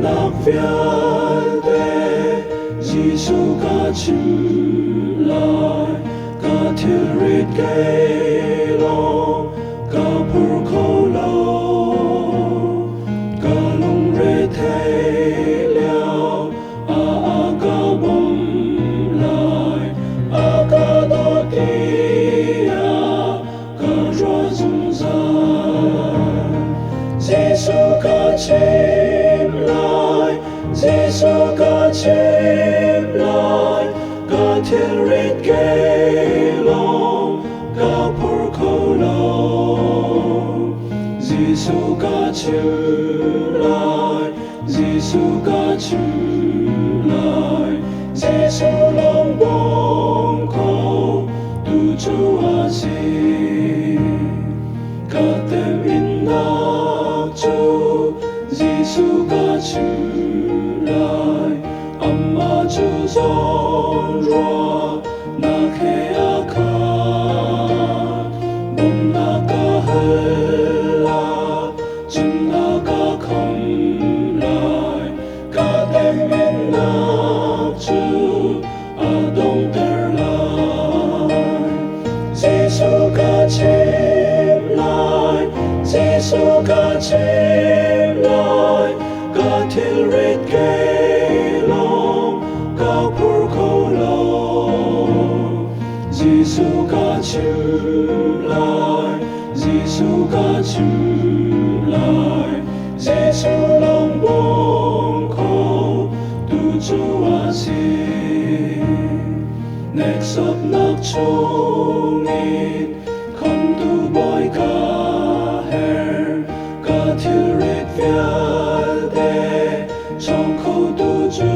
nạc phiền tê Giêsu ca chim lại ca thiêu rít cây lô ca pur khâu lâu ca lung rê thê liao ca bom lại ca đô tia ca rô dung dài Giêsu ca chim lại Giêsu ca chim lại ca thiêu rít cây lô ca pur khâu lâu Giêsu ca chim lại Giêsu ca chim lại Giêsu lòng bông khâu tu chu a si ca tem in nạc chu Giêsu ca chim lại amma chu zon roa na khe a khat bom na ca hela chim na ca không lại ca tem in nạc chu a dong ter lại Giêsu ca chim lại Giêsu ca chim lại ca thiêu rít cây lô ca pur khâu lâu Giêsu ca chim lại Giêsu ca chim lại Giêsu lòng bông khâu tu chu a si nek sap nak chong in kham tu boy ca her ca thiêu rít phiền tê trong khâu tu chu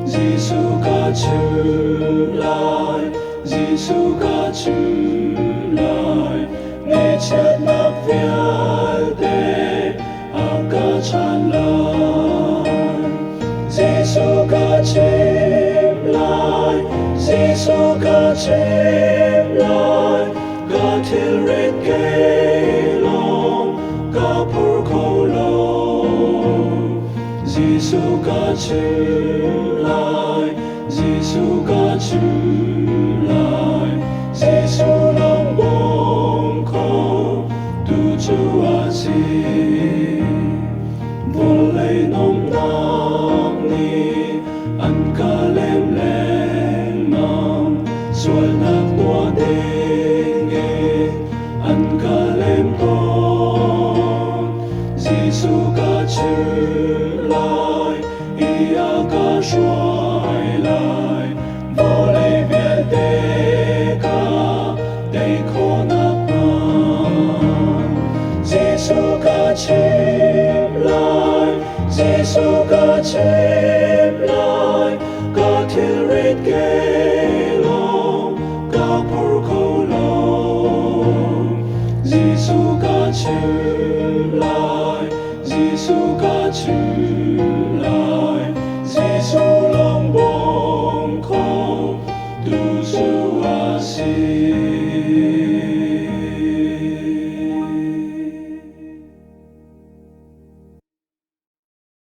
Giêsu ca chim lại Giêsu ca chim lại nghe chết nạc phiền tê ca chan lại Giêsu ca chim lại Giêsu ca chim lại ca thiêu rít cây lô ca pur khâu lâu Giêsu ca chim lại Giêsu ca chim lại Giêsu lòng bông khâu tu chu a si vô lấy nôm nạc ni ăn ca lem lem mang xuôi nạc tua đê nghe ăn ca lem con Giêsu ca chim lại ia ca xoay lại vô lấy việt đê ca đầy khô nạc mang Giêsu ca chim lại Giêsu ca chim lại ca thiêu rít cây lô ca pur khâu lâu Giêsu ca chim lại Giêsu ca chim lại Giêsu